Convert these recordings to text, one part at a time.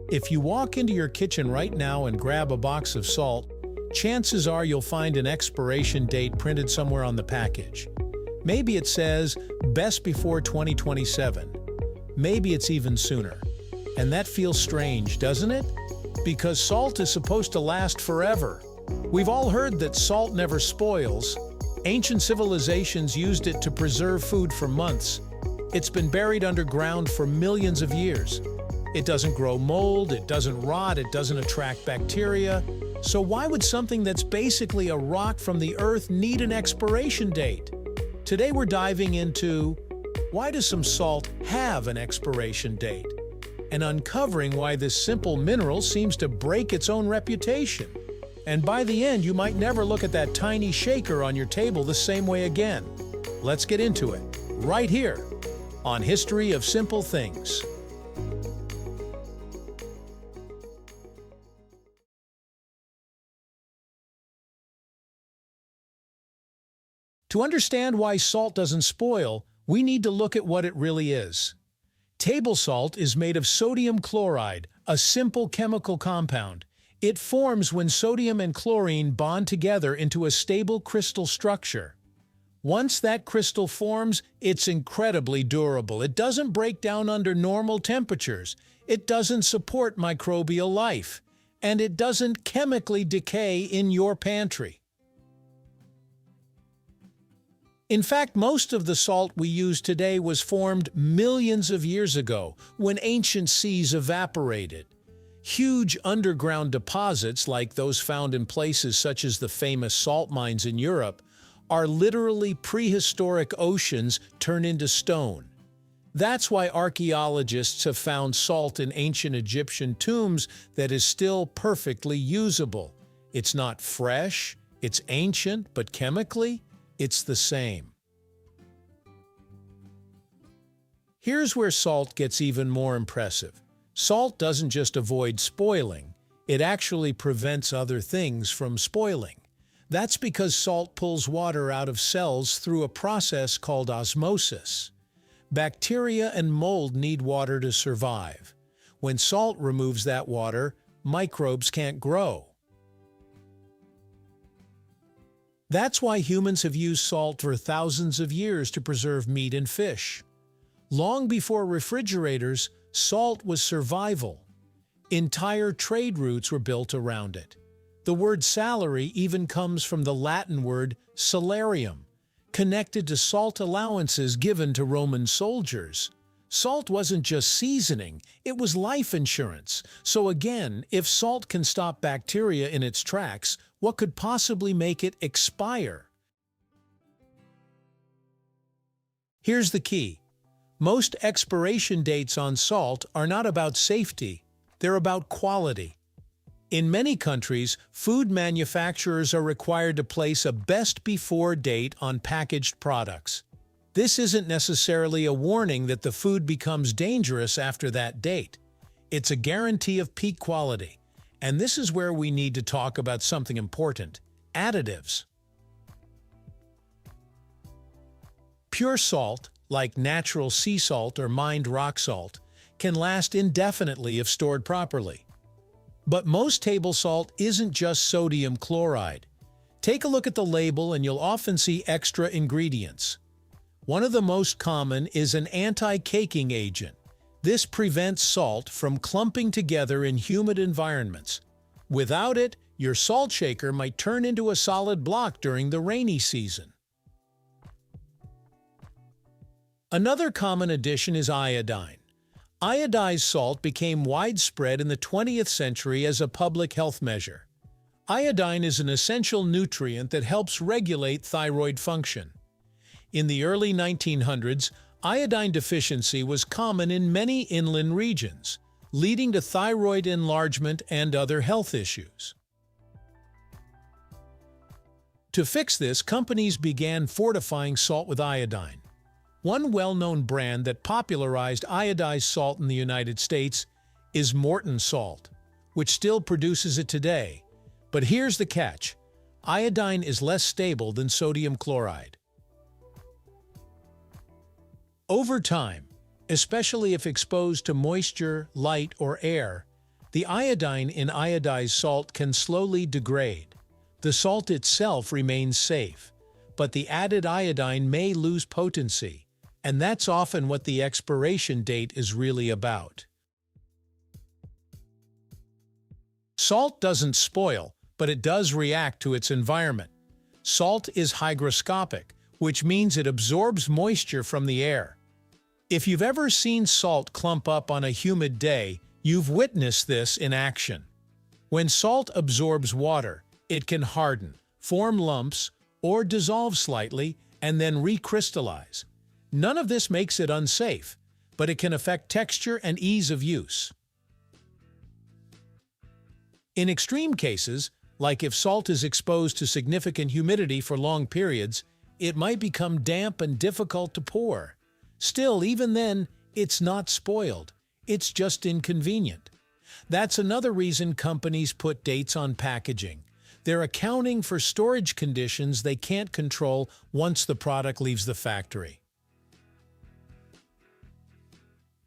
If you walk into your kitchen right now and grab a box of salt, chances are you'll find an expiration date printed somewhere on the package. Maybe it says, best before 2027. Maybe it's even sooner. And that feels strange, doesn't it? Because salt is supposed to last forever. We've all heard that salt never spoils. Ancient civilizations used it to preserve food for months. It's been buried underground for millions of years. It doesn't grow mold, it doesn't rot, it doesn't attract bacteria. So why would something that's basically a rock from the earth need an expiration date? Today we're diving into why does some salt have an expiration date? And uncovering why this simple mineral seems to break its own reputation. And by the end, you might never look at that tiny shaker on your table the same way again. Let's get into it, right here, on History of Simple Things. To understand why salt doesn't spoil, we need to look at what it really is. Table salt is made of sodium chloride, a simple chemical compound. It forms when sodium and chlorine bond together into a stable crystal structure. Once that crystal forms, it's incredibly durable. It doesn't break down under normal temperatures. It doesn't support microbial life. And it doesn't chemically decay in your pantry. In fact, most of the salt we use today was formed millions of years ago, when ancient seas evaporated. Huge underground deposits, like those found in places such as the famous salt mines in Europe, are literally prehistoric oceans turned into stone. That's why archaeologists have found salt in ancient Egyptian tombs that is still perfectly usable. It's not fresh, it's ancient, but chemically, it's the same. Here's where salt gets even more impressive. Salt doesn't just avoid spoiling, it actually prevents other things from spoiling. That's because salt pulls water out of cells through a process called osmosis. Bacteria and mold need water to survive. When salt removes that water, microbes can't grow. That's why humans have used salt for thousands of years to preserve meat and fish. Long before refrigerators, salt was survival. Entire trade routes were built around it. The word salary even comes from the Latin word salarium, connected to salt allowances given to Roman soldiers. Salt wasn't just seasoning, it was life insurance. So again, if salt can stop bacteria in its tracks, what could possibly make it expire? Here's the key. Most expiration dates on salt are not about safety, they're about quality. In many countries, food manufacturers are required to place a best before date on packaged products. This isn't necessarily a warning that the food becomes dangerous after that date. It's a guarantee of peak quality. And this is where we need to talk about something important: additives. Pure salt, like natural sea salt or mined rock salt, can last indefinitely if stored properly. But most table salt isn't just sodium chloride. Take a look at the label and you'll often see extra ingredients. One of the most common is an anti-caking agent. This prevents salt from clumping together in humid environments. Without it, your salt shaker might turn into a solid block during the rainy season. Another common addition is iodine. Iodized salt became widespread in the 20th century as a public health measure. Iodine is an essential nutrient that helps regulate thyroid function. In the early 1900s, iodine deficiency was common in many inland regions, leading to thyroid enlargement and other health issues. To fix this, companies began fortifying salt with iodine. One well-known brand that popularized iodized salt in the United States is Morton Salt, which still produces it today. But here's the catch: iodine is less stable than sodium chloride. Over time, especially if exposed to moisture, light, or air, The iodine in iodized salt can slowly degrade. The salt itself remains safe, but the added iodine may lose potency, and that's often what the expiration date is really about. Salt doesn't spoil, but it does react to its environment. Salt is hygroscopic, which means it absorbs moisture from the air. If you've ever seen salt clump up on a humid day, you've witnessed this in action. When salt absorbs water, it can harden, form lumps, or dissolve slightly and then recrystallize. None of this makes it unsafe, but it can affect texture and ease of use. In extreme cases, like if salt is exposed to significant humidity for long periods, it might become damp and difficult to pour. Still, even then, it's not spoiled. It's just inconvenient. That's another reason companies put dates on packaging. They're accounting for storage conditions they can't control once the product leaves the factory.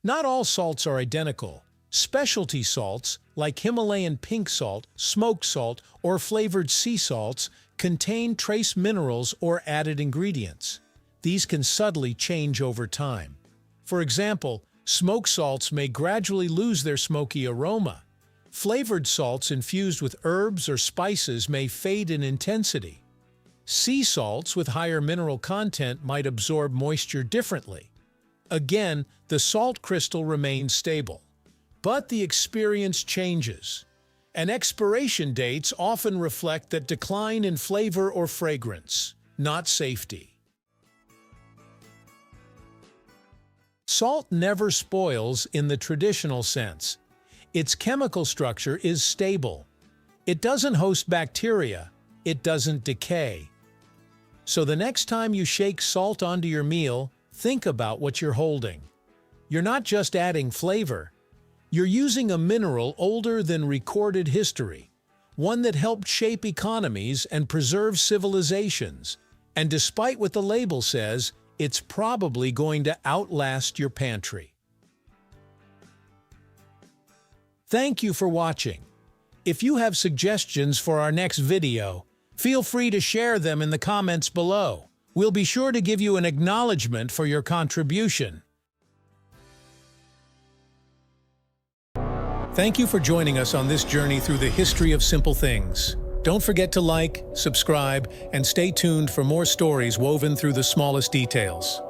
Not all salts are identical. Specialty salts, like Himalayan pink salt, smoked salt, or flavored sea salts, contain trace minerals or added ingredients. These can subtly change over time. For example, smoked salts may gradually lose their smoky aroma. Flavored salts infused with herbs or spices may fade in intensity. Sea salts with higher mineral content might absorb moisture differently. Again, the salt crystal remains stable. But the experience changes, and expiration dates often reflect that decline in flavor or fragrance, not safety. Salt never spoils in the traditional sense. Its chemical structure is stable. It doesn't host bacteria, it doesn't decay. So the next time you shake salt onto your meal, think about what you're holding. You're not just adding flavor. You're using a mineral older than recorded history, one that helped shape economies and preserve civilizations. And despite what the label says, it's probably going to outlast your pantry. Thank you for watching. If you have suggestions for our next video, feel free to share them in the comments below. We'll be sure to give you an acknowledgement for your contribution. Thank you for joining us on this journey through the history of simple things. Don't forget to like, subscribe, and stay tuned for more stories woven through the smallest details.